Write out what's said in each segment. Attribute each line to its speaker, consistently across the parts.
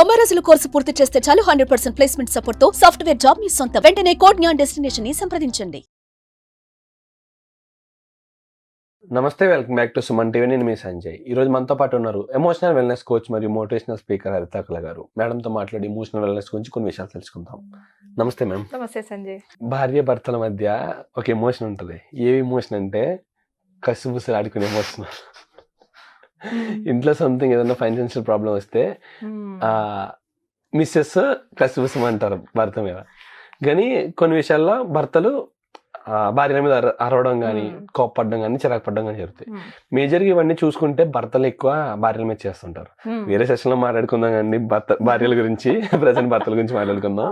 Speaker 1: 90 రోజుల కోర్సు పూర్తి చేస్తే చాలు 100% ప్లేస్మెంట్ సపోర్ట్ తో సాఫ్ట్వేర్ జాబ్ మీ సొంతం. వెంటనే కోడ్ జ్ఞాన్ డెస్టినేషన్ ని సంప్రదించండి.
Speaker 2: నమస్తే, welcome back to Suman TV. నేను మీ సంజయ్. ఈ రోజు మనతో పాటు ఉన్నారు ఎమోషనల్ వెల్నెస్ కోచ్ మరియు మోటివేషనల్ స్పీకర్ హరితాకల గారు. మేడంతో మాట్లాడి ఎమోషనల్ వెల్నెస్ గురించి కొన్ని విషయాలు తెలుసుకుందాం. నమస్తే మ్యామ్.
Speaker 3: నమస్తే సంజయ్.
Speaker 2: భార్య భర్తల మధ్య ఒక ఎమోషన్ ఉంటుంది. ఏ ఎమోషన్ అంటే కసుబుసులు ఆడుకునే ఎమోషన్. ఇంట్లో సంథింగ్ ఏదైనా ఫైనాన్షియల్ ప్రాబ్లం వస్తే మిస్సెస్ కసుబుసం అంటారు భర్త మీద. కానీ కొన్ని విషయాల్లో భర్తలు భార్యల మీద అరవడం కానీ, కోప్పడడం కానీ, చిరాకు పడడం కానీ జరుగుతాయి. మేజర్గా ఇవన్నీ చూసుకుంటే భర్తలు ఎక్కువ భార్యల మీద చేస్తుంటారు. వేరే సెషన్ లో మాట్లాడుకుందాం కానీ భార్యల గురించి, ప్రజెంట్ భర్తల గురించి మాట్లాడుకుందాం.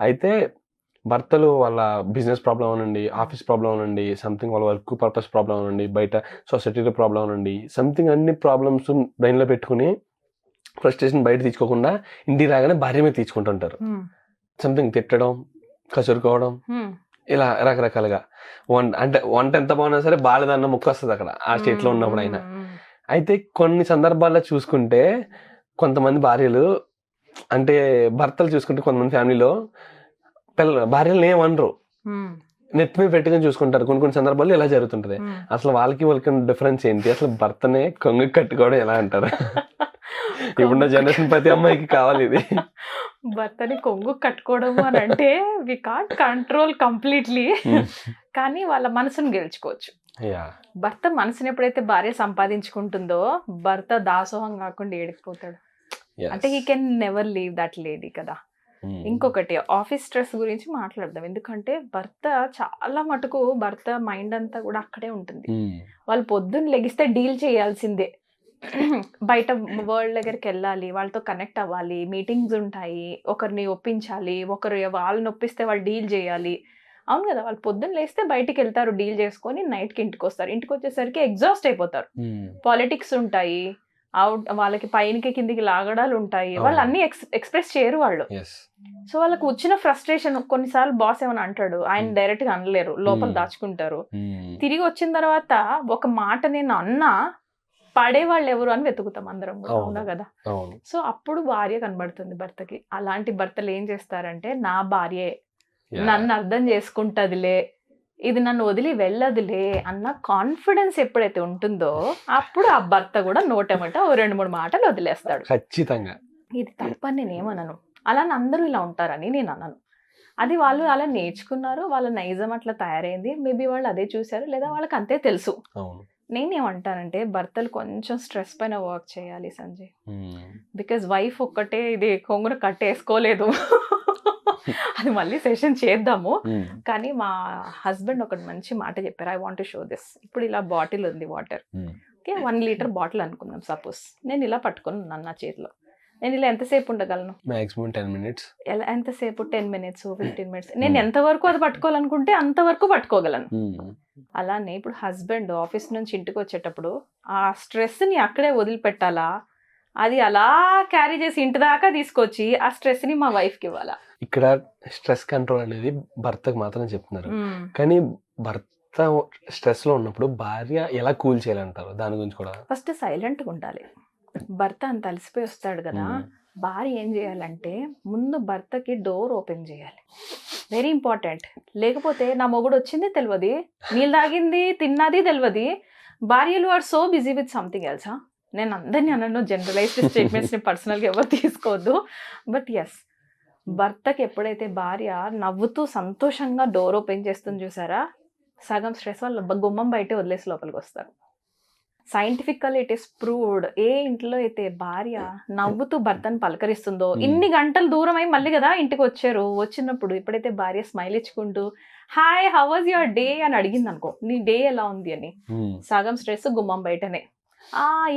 Speaker 2: అయితే భర్తలు వాళ్ళ బిజినెస్ ప్రాబ్లం అనండి, ఆఫీస్ ప్రాబ్లం అనండి, సంథింగ్ వాళ్ళ వర్క్ పర్పస్ ప్రాబ్లం అనండి, బయట సొసైటీలో ప్రాబ్లం అనండి, సంథింగ్ అన్ని ప్రాబ్లమ్స్ బ్రెయిన్లో పెట్టుకుని ఫ్రస్ట్రేషన్ బయట తీసుకోకుండా ఇంటికి రాగానే భార్య మీద తీసుకుంటుంటారు. సంథింగ్ తిట్టడం, కసురుకోవడం, ఇలా రకరకాలుగా. వంట ఎంత బాగున్నా సరే బాలేదన్న ముక్క వస్తుంది అక్కడ, ఆ స్టేట్ లో ఉన్నప్పుడు అయినా. అయితే కొన్ని సందర్భాల్లో చూసుకుంటే కొంతమంది భార్యలు, అంటే భర్తలు చూసుకుంటే కొంతమంది ఫ్యామిలీలో భార్యలను ఏమనరు, నెత్తి మీద పెట్టుకుని చూసుకుంటారు. కొన్ని సందర్భాల్లో ఇలా జరుగుతుంటది. అసలు వాళ్ళకి డిఫరెన్స్ ఏంటి? అసలు భర్తనే కొంగు కట్టుకోవడం ఎలా అంటారు? ఇప్పుడున్న జనరేషన్ ప్రతి అమ్మాయికి కావాలి ఇది.
Speaker 3: భర్తని కొంగు కట్టుకోవడం అని అంటే వి కాంట్ కంట్రోల్ కంప్లీట్లీ, కానీ వాళ్ళ మనసును గెలుచుకోవచ్చు. భర్త మనసుని ఎప్పుడైతే భార్య సంపాదించుకుంటుందో భర్త దాసోహం కాకుండా ఏడిపోతాడు. అంటే he can never leave that lady కదా. ఇంకొకటి ఆఫీస్ స్ట్రెస్ గురించి మాట్లాడదాం. ఎందుకంటే భర్త చాలా మటుకు భర్త మైండ్ అంతా కూడా అక్కడే ఉంటుంది. వాళ్ళు పొద్దున్న లెగిస్తే డీల్ చేయాల్సిందే, బయట వరల్డ్ దగ్గరికి వెళ్ళాలి, వాళ్ళతో కనెక్ట్ అవ్వాలి, మీటింగ్స్ ఉంటాయి, ఒకరిని ఒప్పించాలి, వాళ్ళని ఒప్పిస్తే వాళ్ళు డీల్ చేయాలి. అవును కదా, వాళ్ళు పొద్దున్న లేస్తే బయటికి వెళ్తారు, డీల్ చేసుకొని నైట్కి ఇంటికి వస్తారు. ఇంటికి వచ్చేసరికి ఎగ్జాస్ట్ అయిపోతారు. పాలిటిక్స్ ఉంటాయి, వాళ్ళకి పైనకి కిందికి లాగడాలు ఉంటాయి, వాళ్ళు అన్ని ఎక్స్ప్రెస్ చేయరు వాళ్ళు. సో వాళ్ళకి వచ్చిన ఫ్రస్ట్రేషన్ కొన్నిసార్లు బాస్ ఏమైనా అంటాడు, ఆయన డైరెక్ట్ గా అనలేరు, లోపల దాచుకుంటారు. తిరిగి వచ్చిన తర్వాత ఒక మాట నేను అన్నా పడేవాళ్ళు ఎవరు అని వెతుకుతాం అందరం కూడా, అవునా కదా. సో అప్పుడు భార్య కనబడుతుంది భర్తకి. అలాంటి భర్తలు ఏం చేస్తారంటే, నా భార్యే నన్ను అర్థం చేసుకుంటదిలే, ఇది నన్ను వదిలి వెళ్ళదులే అన్న కాన్ఫిడెన్స్ ఎప్పుడైతే ఉంటుందో అప్పుడు ఆ భర్త కూడా నోటెమట 2-3 మాటలు వదిలేస్తాడు.
Speaker 2: ఖచ్చితంగా
Speaker 3: ఇది తప్పని నేనేమనను, అలా అందరూ ఇలా ఉంటారని నేను అనను. అది వాళ్ళు అలా నేర్చుకున్నారు, వాళ్ళ నైజం అట్లా తయారైంది. మేబీ వాళ్ళు అదే చూసారు, లేదా వాళ్ళకి అంతే తెలుసు. నేనేమంటానంటే భర్తలు కొంచెం స్ట్రెస్ పైన వర్క్ చేయాలి సంజయ్. బికాజ్ వైఫ్ ఒక్కటే ఇది కొంగున కట్టేసుకోలేదు. అది మళ్ళీ సెషన్ చేద్దాము. కానీ మా హస్బెండ్ ఒకటి మంచి మాట చెప్పారు, I want to show this. ఇప్పుడు ఇలా బాటిల్ ఉంది వాటర్, ఓకే, 1 లీటర్ బాటిల్ అనుకుందాం సపోజ్. నేను ఇలా పట్టుకొని ఉన్నాను నా చేతిలో, నేను ఇలా ఎంతసేపు ఉండగలను?
Speaker 2: Maximum 10 minutes.
Speaker 3: ఎలా ఎంతసేపు? 10 minutes, 15 minutes. నేను ఎంతవరకు అది పట్టుకోవాలనుకుంటే అంతవరకు పట్టుకోగలను. అలానే ఇప్పుడు హస్బెండ్ ఆఫీస్ నుంచి ఇంటికి వచ్చేటప్పుడు ఆ స్ట్రెస్ ని అక్కడే వదిలిపెట్టాలా, అది అలా క్యారీ చేసి ఇంటి దాకా తీసుకొచ్చి ఆ స్ట్రెస్ ని మా వైఫ్ కి ఇవ్వాలా?
Speaker 2: ఇక్కడ స్ట్రెస్ కంట్రోల్ అనేది భర్తకు మాత్రం చెప్తున్నారు. కానీ భర్త స్ట్రెస్ లో ఉన్నప్పుడు భార్య ఎలా కూల్ చేయాలంటారు? దాని గురించి కూడా
Speaker 3: ఫస్ట్ సైలెంట్ గా ఉండాలి. భర్త అంత అలసిపోయి వస్తాడు కదా, భార్య ఏం చేయాలంటే ముందు భర్తకి డోర్ ఓపెన్ చేయాలి. Very important. లేకపోతే నా మొగుడు వచ్చింది తెలియదు, నీళ్ళు తాగింది తిన్నది తెలియదు. భార్యలు are so busy with something else. నేను అందరినీ అన్నాను, జనరలైజ్డ్ స్టేట్మెంట్స్ ని పర్సనల్గా ఎవరు తీసుకోవద్దు. బట్ ఎస్, భర్తకి ఎప్పుడైతే భార్య నవ్వుతూ సంతోషంగా డోర్ ఓపెన్ చేస్తుంది చూసారా, సగం స్ట్రెస్ వాళ్ళు గుమ్మం బయటే వదిలేసి లోపలికి వస్తారు. సైంటిఫికల్ ఇట్ ఈస్ ప్రూవ్డ్. ఏ ఇంట్లో అయితే భార్య నవ్వుతూ భర్తను పలకరిస్తుందో, ఇన్ని గంటలు దూరం అయి మళ్ళీ కదా ఇంటికి వచ్చారు, వచ్చినప్పుడు ఎప్పుడైతే భార్య స్మైల్ ఇచ్చుకుంటూ hi how was your day అని అడిగింది అనుకో, నీ డే ఎలా ఉంది అని, సగం స్ట్రెస్ గుమ్మం బయటనే.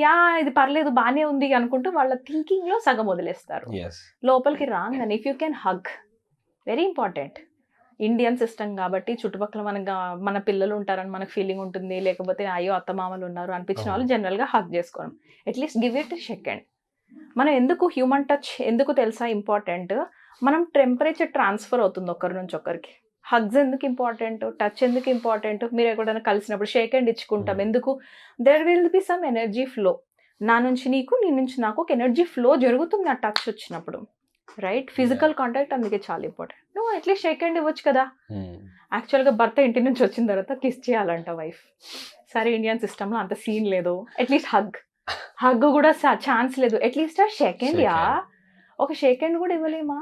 Speaker 3: యా ఇది పర్లేదు బానే ఉంది అనుకుంటూ వాళ్ళ థింకింగ్ లో సగం వదిలేస్తారు. లోపలికి రాగానే if you can hug, very important. Indian system కాబట్టి చుట్టుపక్కల మన పిల్లలు ఉంటారని మనకు ఫీలింగ్ ఉంటుంది, లేకపోతే అయ్యో అత్తమామలు ఉన్నారు అనిపించిన వాళ్ళు జనరల్గా హగ్ చేసుకోవడం, అట్లీస్ట్ గివ్ ఇట్ సెకండ్. మనం ఎందుకు హ్యూమన్ టచ్ ఎందుకు తెలుసా ఇంపార్టెంట్, మనం టెంపరేచర్ ట్రాన్స్ఫర్ అవుతుంది ఒకరి నుంచి ఒకరికి. హగ్స్ ఎందుకు ఇంపార్టెంట్, టచ్ ఎందుకు ఇంపార్టెంట్, మీరు ఎక్కడైనా కలిసినప్పుడు షేక్ హ్యాండ్ ఇచ్చుకుంటాం ఎందుకు, there will be some energy flow. నా నుంచి నీకు, నీ నుంచి నాకు ఒక ఎనర్జీ ఫ్లో జరుగుతుంది ఆ టచ్ వచ్చినప్పుడు, రైట్? ఫిజికల్ కాంటాక్ట్ అందుకే చాలా ఇంపార్టెంట్. నువ్వు అట్లీస్ట్ షేక్ హ్యాండ్ ఇవ్వచ్చు కదా. యాక్చువల్గా భర్త ఇంటి నుంచి వచ్చిన తర్వాత కిస్ చేయాలంట వైఫ్. సరే ఇండియన్ సిస్టంలో అంత సీన్ లేదు, అట్లీస్ట్ హగ్ కూడా ఛాన్స్ లేదు, అట్లీస్ట్ ఆ షేక్ హ్యాండ్ యా, ఒక షేక్ హ్యాండ్ కూడా ఇవ్వలేమా?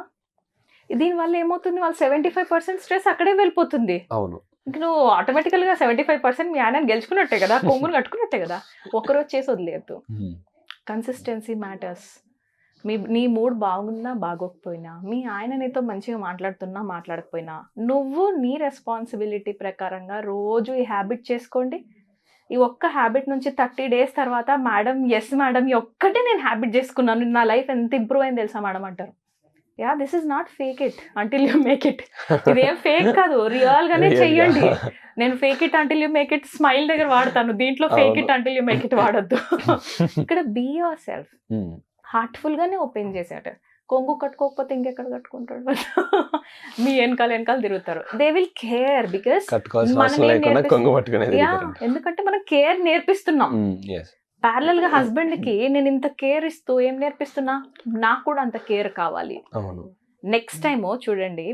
Speaker 3: దీనివల్ల ఏమవుతుంది, వాళ్ళు 75% స్ట్రెస్ అక్కడే వెళ్ళిపోతుంది.
Speaker 2: అవును,
Speaker 3: ఇంక నువ్వు ఆటోమేటికల్గా 75% మీ ఆయన గెలుచుకున్నట్టే కదా, కొంగును కట్టుకున్నట్టే కదా. ఒకరోజు చేసి వదిలేదు. Consistency matters. నీ మూడ్ బాగున్నా బాగోకపోయినా, మీ ఆయన నీతో మంచిగా మాట్లాడుతున్నా మాట్లాడకపోయినా, నువ్వు నీ రెస్పాన్సిబిలిటీ ప్రకారంగా రోజు ఈ హ్యాబిట్ చేసుకోండి. ఈ ఒక్క హ్యాబిట్ నుంచి 30 days తర్వాత మేడం, ఎస్ మేడం, ఈ ఒక్కటే నేను హ్యాబిట్ చేసుకున్నాను, నా లైఫ్ ఎంత ఇంప్రూవ్ అయింది తెలుసా మేడం అంటారు. Yeah, this is not fake it until you make it. ఇదేం ఫేక్ కాదు, రియల్ గానే చెయ్యండి. నేను fake it until you make it smile దగ్గర వాడతాను, దీంట్లో fake it until you make it వాడద్దు. ఇక్కడ బీ యువర్ సెల్ఫ్. హార్ట్ఫుల్ గానే ఓపెన్ చేసాట. కొంగు కట్టుకోకపోతే ఇంకెక్కడ కట్టుకుంటాడు? మీ వెనకాల తిరుగుతారు. దే విల్ కేర్ బికాస్ ఎందుకంటే మనం కేర్ నేర్పిస్తున్నాం. ప్యారలల్ గా హస్బెండ్ కి నేను ఇంత కేర్ ఇస్తూ ఏం నేర్పిస్తున్నా, నాకు కూడా అంత కేర్ కావాలి. నెక్స్ట్ టైం చూడండి,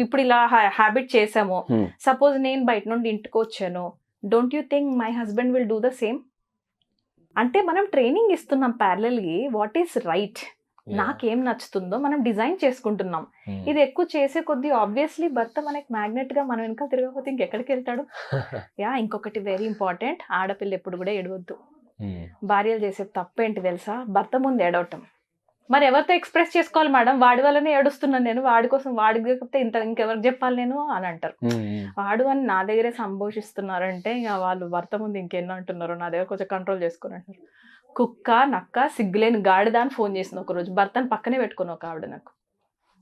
Speaker 3: ఇప్పుడు ఇలా హ్యాబిట్ చేసాము, సపోజ్ నేను బయట నుండి ఇంటికి వచ్చాను, don't you think my husband will do the same? అంటే మనం ట్రైనింగ్ ఇస్తున్నాం ప్యారలల్ గా, వాట్ ఈస్ రైట్, నాకేం నచ్చుతుందో మనం డిజైన్ చేసుకుంటున్నాం. ఇది ఎక్కువ చేసే కొద్దీ ఆబ్వియస్లీ భర్త మనకి మ్యాగ్నెట్ గా మనం వెనకాల తిరగకపోతే ఇంకెక్కడికి వెళ్తాడు? యా, ఇంకొకటి వెరీ ఇంపార్టెంట్, ఆడపిల్ల ఎప్పుడు కూడా ఏడవద్దు. భార్యలు చేసే తప్పేంటి తెలుసా? భర్త ముందు ఏడవటం. మరి ఎవరితో ఎక్స్ప్రెస్ చేసుకోవాలి మేడం? వాడి వల్లనే ఏడుస్తున్నాను నేను, వాడి కోసం, వాడికి చెప్తే ఇంకెవరికి చెప్పాలి నేను అని అంటారు. వాడు అని నా దగ్గరే సంభోషిస్తున్నారంటే ఇక వాళ్ళు భర్త ముందు ఇంకెన్నో అంటున్నారు, నా దగ్గర కొంచెం కంట్రోల్ చేసుకుని అంటారు. కుక్క నక్క సిగ్గులేని గాడిద అని ఫోన్ చేసింది ఒకరోజు, భర్తని పక్కనే పెట్టుకుని ఒక ఆవిడ నాకు.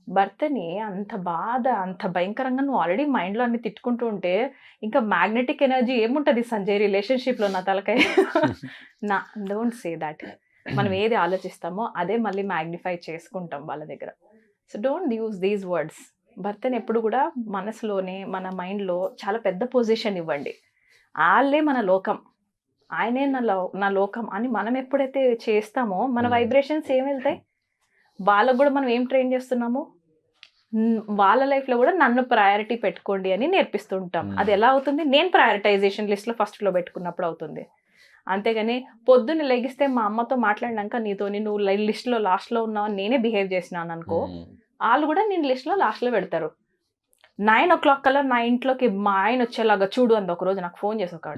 Speaker 3: భర్తని అంత బాధ, అంత భయంకరంగా నువ్వు ఆల్రెడీ మైండ్లో అన్ని తిట్టుకుంటూ ఉంటే ఇంకా మ్యాగ్నెటిక్ ఎనర్జీ ఏముంటుంది సంజయ్ రిలేషన్షిప్లో? నా తలకాయ నా డోంట్ సే దాట్. మనం ఏది ఆలోచిస్తామో అదే మళ్ళీ మ్యాగ్నిఫై చేసుకుంటాం వాళ్ళ దగ్గర. So don't use these words. భర్తని ఎప్పుడు కూడా మనసులోనే, మన మైండ్లో చాలా పెద్ద పొజిషన్ ఇవ్వండి. వాళ్ళే మన లోకం, ఆయనే నా లోకం అని మనం ఎప్పుడైతే చేస్తామో మన వైబ్రేషన్స్ ఏం వెళ్తాయి? వాళ్ళకు కూడా మనం ఏం ట్రైన్ చేస్తున్నాము, వాళ్ళ లైఫ్లో కూడా నన్ను ప్రయారిటీ పెట్టుకోండి అని నేర్పిస్తుంటాం. అది ఎలా అవుతుంది? నేను ప్రయారిటైజేషన్ లిస్ట్లో ఫస్ట్లో పెట్టుకున్నప్పుడు అవుతుంది. అంతేగాని పొద్దున్న లెగిస్తే మా అమ్మతో మాట్లాడినాక నీతోని నువ్వు లిస్ట్లో లాస్ట్లో ఉన్నావు నేనే బిహేవ్ చేసినాను అనుకో, వాళ్ళు కూడా నేను లిస్ట్లో లాస్ట్లో పెడతారు. 9 o'clock కల్లా నా ఇంట్లోకి మా ఆయన వచ్చేలాగా చూడు అంది ఒకరోజు నాకు ఫోన్ చేసి ఒక.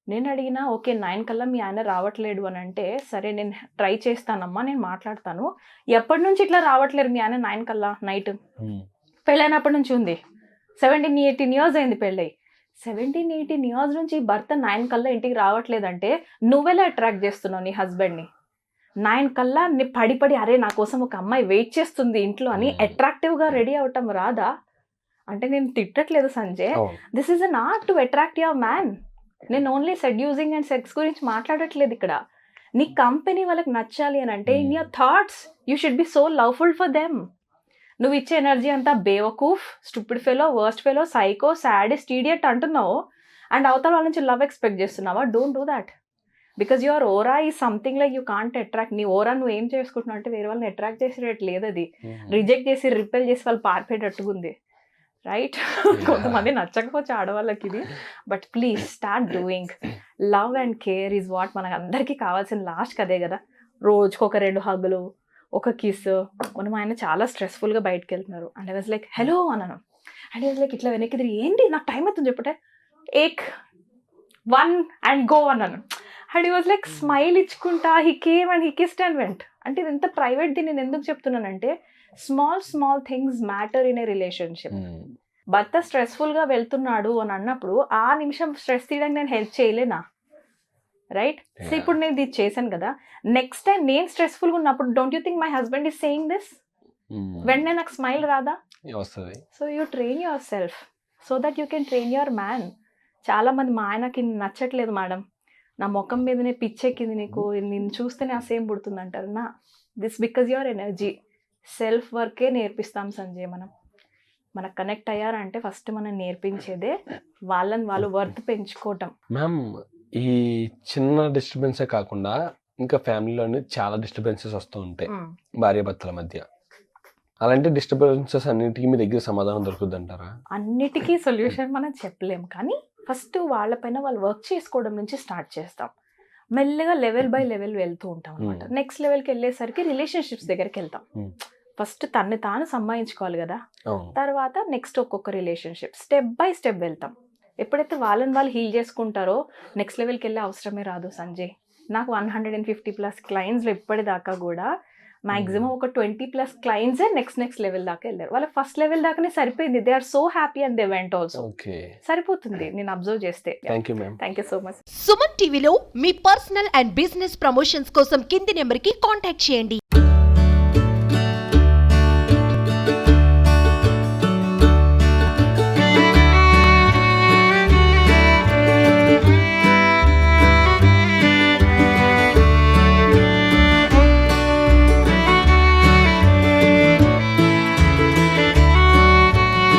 Speaker 3: నేను అడిగినా, ఓకే 9 కల్లా మీ ఆయన రావట్లేడు అని అంటే, సరే నేను ట్రై చేస్తానమ్మా, నేను మాట్లాడతాను. ఎప్పటి నుంచి ఇట్లా రావట్లేరు మీ ఆయన 9 కల్లా నైట్? పెళ్ళైనప్పటి నుంచి ఉంది. 17-18 years అయింది పెళ్ళై. 17-18 years నుంచి భర్త 9 కల్లా ఇంటికి రావట్లేదంటే నువ్వెలా అట్రాక్ట్ చేస్తున్నావు నీ హస్బెండ్ని? 9 కల్లా పడి అరే నా కోసం ఒక అమ్మాయి వెయిట్ చేస్తుంది ఇంట్లో అని అట్రాక్టివ్గా రెడీ అవటం రాదా? అంటే నేను తిట్టట్లేదు Sanjay, this is an art to attract your man. నేను ఓన్లీ సెడ్యూసింగ్ అండ్ సెక్స్ గురించి మాట్లాడట్లేదు ఇక్కడ. నీ కంపెనీ వాళ్ళకి నచ్చాలి అని అంటే in your thoughts you should be so loveful for them. నువ్వు ఇచ్చే ఎనర్జీ అంతా బేవకూఫ్, stupid fellow, worst fellow, psycho, sadist, idiot అంటున్నావు అండ్ అవతల వాళ్ళ నుంచి లవ్ ఎక్స్పెక్ట్ చేస్తున్నావా? Don't do that. Because your aura is something like you can't attract. నీ ఓరా నువ్వు ఏం చేసుకుంటున్నావు అంటే వేరే వాళ్ళని అట్రాక్ట్ చేసేటట్టు లేదు, అది రిజెక్ట్ చేసి రిపెల్ చేసి వాళ్ళు పారిపోయేటట్టుగా ఉంది, రైట్? కొంతమంది నచ్చకపోవచ్చు ఆడవాళ్ళకి ఇది, but please start doing. Love and care is what మనకు అందరికీ కావాల్సిన లాస్ట్కి అదే కదా. రోజుకి ఒక 2 హగ్గులు, ఒక కిస్. మనం ఆయన చాలా స్ట్రెస్ఫుల్గా బయటకు వెళ్తున్నారు and I was like hello అన్నాను. అండ్ ఐ వాజ్ లైక్ ఇట్లా వెనక్కి తిరిగి ఏంటి నాకు టైం అవుతుంది చెప్పటే, 1 and go అన్నాను. And he was like smile ఇచ్చుకుంటా, he came and he kissed and went. అంటే ఇది ఎంత ప్రైవేట్ది నేను ఎందుకు చెప్తున్నానంటే small things matter in a relationship. భర్త స్ట్రెస్ఫుల్గా వెళ్తున్నాడు అని అన్నప్పుడు ఆ నిమిషం స్ట్రెస్ తీయడానికి నేను హెల్ప్ చేయలేనా, రైట్? సో ఇప్పుడు నేను ఇది చేశాను కదా, నెక్స్ట్ టైం నేను స్ట్రెస్ఫుల్గా ఉన్నప్పుడు don't you think my husband is saying this? వెంటనే నాకు స్మైల్ రాదా? So you train your self so that you can train your man. చాలామంది మా ఆయనకి నచ్చట్లేదు మేడం, నా ముఖం మీదనే పిచ్చెక్కింది నీకు, నేను చూస్తేనే అసేం పుడుతుంది అంటారు. నా this because your energy. Self వర్కే నేర్పిస్తాం సంజయ్. మనకు కనెక్ట్ అయ్యారంటే ఫస్ట్ మనం నేర్పించేదే వాళ్ళని వాళ్ళు వర్త్ పెంచుకోవటం.
Speaker 2: మ్యామ్, ఈ చిన్న డిస్టర్బెన్సే కాకుండా ఇంకా ఫ్యామిలీలోని చాలా డిస్టర్బెన్సెస్ వస్తూ ఉంటాయి భార్యాభర్తల మధ్య. అలాంటి డిస్టర్బెన్సెస్ అన్నిటికీ మీ దగ్గర సమాధానం దొరుకుతుంది అంటారా?
Speaker 3: అన్నిటికీ సొల్యూషన్ మనం చెప్పలేం, కానీ ఫస్ట్ వాళ్ళపైన వాళ్ళు వర్క్ చేసుకోవడం నుంచి స్టార్ట్ చేస్తాం. మెల్లగా లెవెల్ బై లెవెల్ వెళ్తూ ఉంటాం అనమాట. నెక్స్ట్ లెవెల్కి వెళ్ళేసరికి రిలేషన్షిప్స్ దగ్గరికి వెళ్తాం. ఫస్ట్ తన్ని తాను సంపాదించుకోవాలి కదా, తర్వాత నెక్స్ట్ ఒక్కొక్క రిలేషన్షిప్ స్టెప్ బై స్టెప్ వెళ్తాం. ఎప్పుడైతే వాళ్ళని వాళ్ళు హీల్ చేసుకుంటారో నెక్స్ట్ లెవెల్కి వెళ్ళే అవసరమే రాదు సంజయ్. నాకు 150+ క్లయింట్స్లో ఇప్పటిదాకా కూడా మాక్సిమం ఒక 20+ క్లయింట్సే నెక్స్ట్ లెవెల్ దాకా వెళ్ళారు. వాళ్ళ ఫస్ట్ లెవెల్ దాకానే సరిపోయింది. They are so happy and they went also. సరిపోతుంది నేను అబ్జర్వ్ చేస్తే.
Speaker 2: Thank you
Speaker 3: so much.
Speaker 4: Suman టీవీలో మీ పర్సనల్ అండ్ బిజినెస్ ప్రమోషన్స్ కోసం కింది నెంబర్కి కాంటాక్ట్ చేయండి.